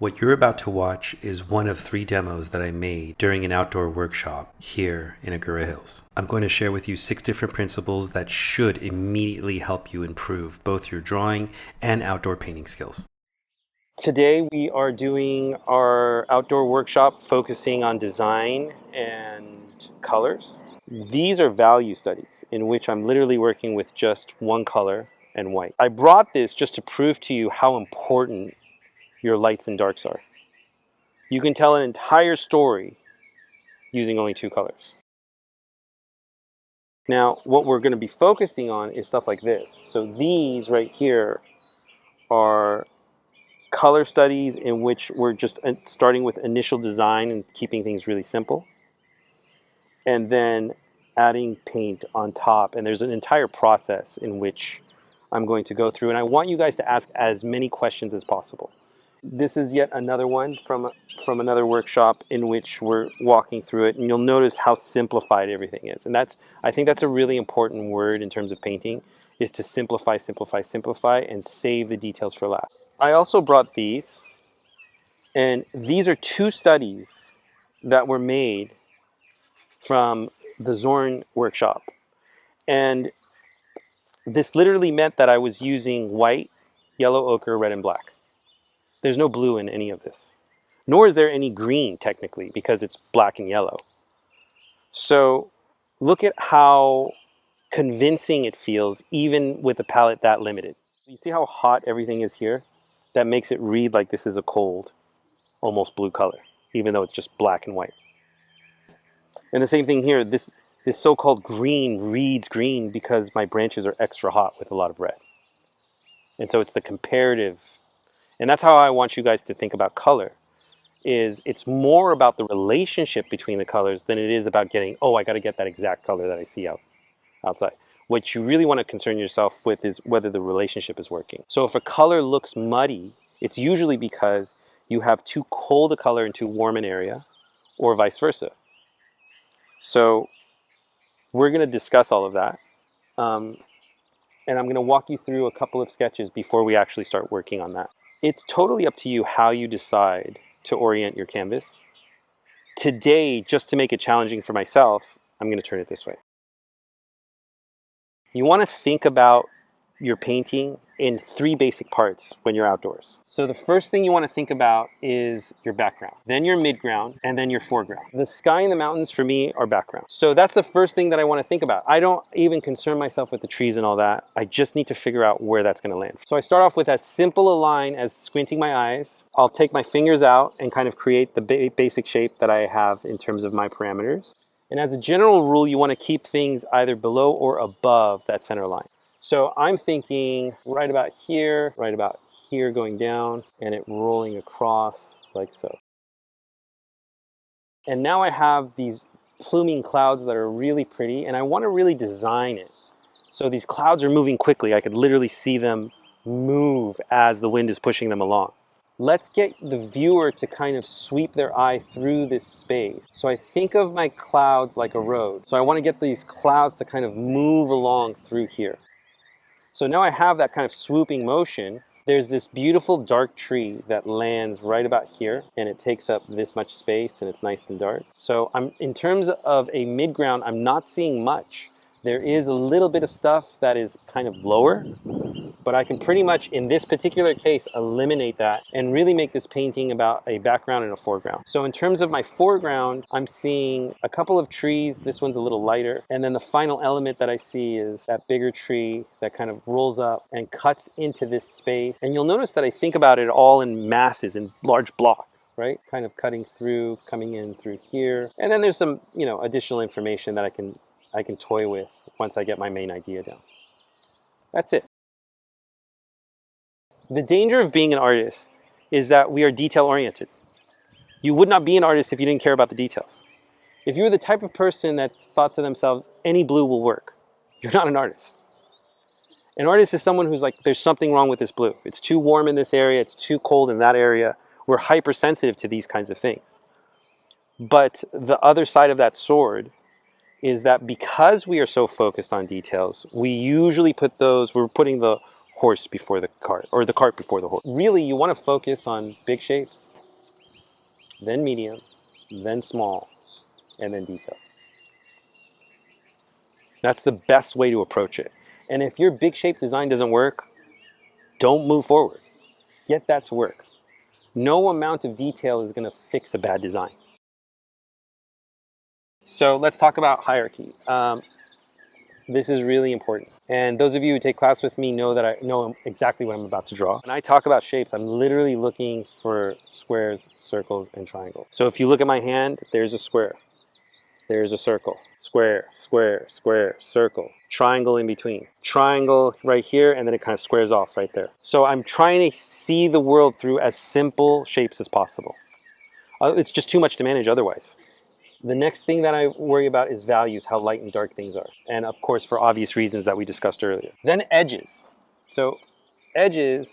What you're about to watch is one of 3 demos that I made during an outdoor workshop here in Agoura Hills. I'm going to share with you 6 different principles that should immediately help you improve both your drawing and outdoor painting skills. Today we are doing our outdoor workshop focusing on design and colors. These are value studies in which I'm literally working with just one color and white. I brought this just to prove to you how important your lights and darks are. You can tell an entire story using only 2 colors. Now, what we're going to be focusing on is stuff like this. So these right here are color studies in which we're just starting with initial design and keeping things really simple, and then adding paint on top. And there's an entire process in which I'm going to go through, and I want you guys to ask as many questions as possible. This is yet another one from another workshop in which we're walking through it, and you'll notice how simplified everything is. And I think that's a really important word in terms of painting, is to simplify, simplify, simplify, and save the details for last. I also brought these, and these are 2 studies that were made from the Zorn workshop. And this literally meant that I was using white, yellow, ochre, red, and black. There's no blue in any of this. Nor is there any green, technically, because it's black and yellow. So look at how convincing it feels, even with a palette that limited. You see how hot everything is here? That makes it read like this is a cold, almost blue color, even though it's just black and white. And the same thing here, this so-called green reads green because my branches are extra hot with a lot of red. And so it's the comparative. And that's how I want you guys to think about color, is it's more about the relationship between the colors than it is about getting, oh, I got to get that exact color that I see outside. What you really want to concern yourself with is whether the relationship is working. So if a color looks muddy, it's usually because you have too cold a color and too warm an area, or vice versa. So we're going to discuss all of that. And I'm going to walk you through a couple of sketches before we actually start working on that. It's totally up to you how you decide to orient your canvas. Today, just to make it challenging for myself, I'm going to turn it this way. You want to think about your painting in 3 basic parts when you're outdoors. So the first thing you want to think about is your background, then your midground, and then your foreground. The sky and the mountains for me are background. So that's the first thing that I want to think about. I don't even concern myself with the trees and all that. I just need to figure out where that's going to land. So I start off with as simple a line as squinting my eyes. I'll take my fingers out and kind of create the basic shape that I have in terms of my parameters. And as a general rule, you want to keep things either below or above that center line. So I'm thinking right about here going down, and it rolling across like so. And now I have these pluming clouds that are really pretty, and I want to really design it. So these clouds are moving quickly. I could literally see them move as the wind is pushing them along. Let's get the viewer to kind of sweep their eye through this space. So I think of my clouds like a road. So I want to get these clouds to kind of move along through here. So now I have that kind of swooping motion. There's this beautiful dark tree that lands right about here, and it takes up this much space, and it's nice and dark. So in terms of a midground, I'm not seeing much. There is a little bit of stuff that is kind of lower, but I can pretty much, in this particular case, eliminate that and really make this painting about a background and a foreground. So in terms of my foreground, I'm seeing a couple of trees. This one's a little lighter. And then the final element that I see is that bigger tree that kind of rolls up and cuts into this space. And you'll notice that I think about it all in masses, in large blocks, right? Kind of cutting through, coming in through here. And then there's some, additional information that I can toy with once I get my main idea down. That's it. The danger of being an artist is that we are detail-oriented. You would not be an artist if you didn't care about the details. If you were the type of person that thought to themselves, any blue will work, you're not an artist. An artist is someone who's like, there's something wrong with this blue. It's too warm in this area, it's too cold in that area. We're hypersensitive to these kinds of things. But the other side of that sword is that because we are so focused on details, we usually we're putting the horse before the cart, or the cart before the horse. Really, you want to focus on big shapes then medium, then small, and then detail. That's the best way to approach it. And if your big shape design doesn't work, don't move forward. Get that to work. No amount of detail is going to fix a bad design. So let's talk about hierarchy. This is really important. And those of you who take class with me know that I know exactly what I'm about to draw. When I talk about shapes, I'm literally looking for squares, circles, and triangles. So if you look at my hand, there's a square. There's a circle. Square, square, square, circle. Triangle in between. Triangle right here, and then it kind of squares off right there. So I'm trying to see the world through as simple shapes as possible. It's just too much to manage otherwise. The next thing that I worry about is values, how light and dark things are. And of course, for obvious reasons that we discussed earlier. Then edges. So edges,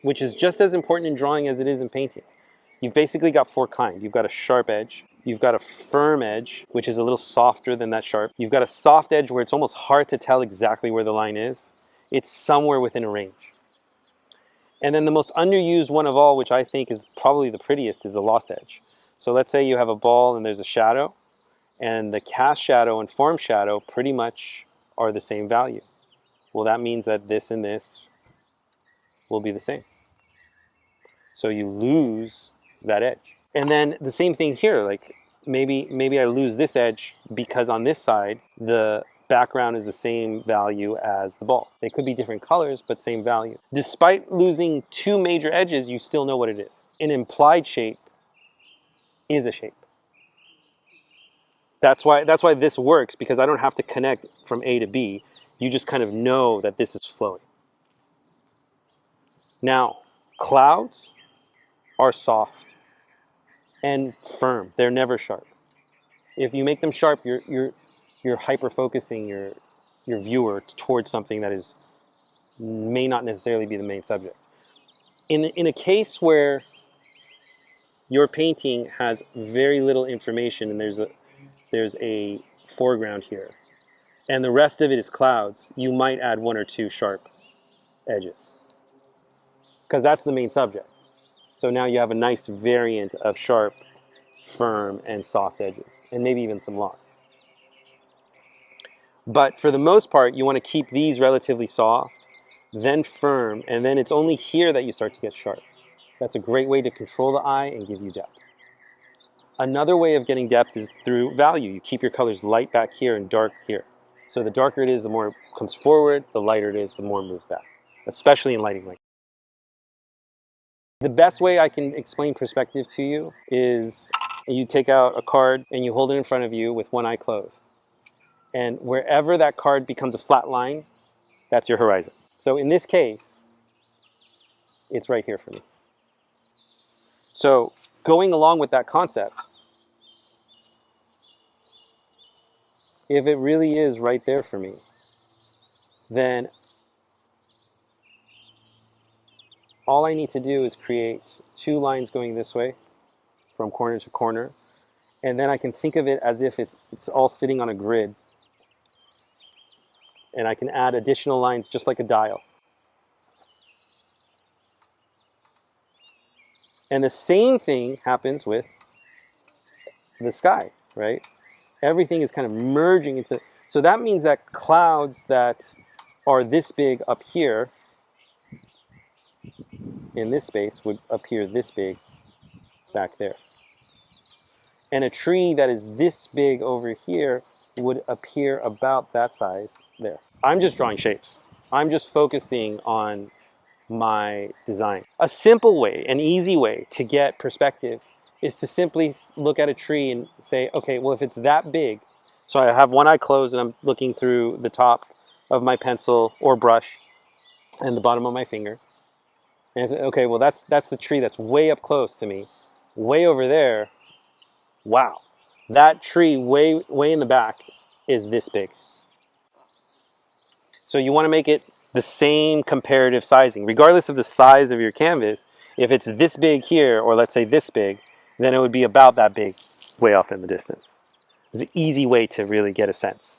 which is just as important in drawing as it is in painting. You've basically got four kinds. You've got a sharp edge. You've got a firm edge, which is a little softer than that sharp. You've got a soft edge where it's almost hard to tell exactly where the line is. It's somewhere within a range. And then the most underused one of all, which I think is probably the prettiest, is the lost edge. So let's say you have a ball and there's a shadow, and the cast shadow and form shadow pretty much are the same value. Well, that means that this and this will be the same. So you lose that edge. And then the same thing here, like maybe I lose this edge because on this side, the background is the same value as the ball. They could be different colors, but same value. Despite losing two major edges, you still know what it is. An implied shape is a shape. That's why this works, because I don't have to connect from A to B. You just kind of know that this is flowing. Now, clouds are soft and firm. They're never sharp. If you make them sharp, you're hyper focusing your viewer towards something that may not necessarily be the main subject. In a case where your painting has very little information and there's a foreground here, and the rest of it is clouds, you might add one or two sharp edges, because that's the main subject. So now you have a nice variant of sharp, firm, and soft edges, and maybe even some lost. But for the most part, you want to keep these relatively soft, then firm, and then it's only here that you start to get sharp. That's a great way to control the eye and give you depth. Another way of getting depth is through value. You keep your colors light back here and dark here. So the darker it is, the more it comes forward, the lighter it is, the more it moves back, especially in lighting like that. The best way I can explain perspective to you is you take out a card and you hold it in front of you with one eye closed. And wherever that card becomes a flat line, that's your horizon. So in this case, it's right here for me. So going along with that concept, if it really is right there for me, then all I need to do is create two lines going this way from corner to corner, and then I can think of it as if it's all sitting on a grid, and I can add additional lines just like a dial. And the same thing happens with the sky, right? Everything is kind of merging into, so that means that clouds that are this big up here in this space would appear this big back there. And a tree that is this big over here would appear about that size there. I'm just drawing shapes. I'm just focusing on my design. A simple way, an easy way to get perspective is to simply look at a tree and say, okay, well, if it's that big, so I have one eye closed and I'm looking through the top of my pencil or brush and the bottom of my finger. And okay, well, that's the tree that's way up close to me. Way over there, wow, that tree way in the back is this big. So you want to make it the same comparative sizing, regardless of the size of your canvas. If it's this big here, or let's say this big, then it would be about that big way off in the distance. It's an easy way to really get a sense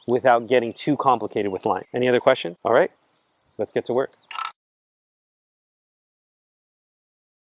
without getting too complicated with line. Any other question? All right, let's get to work.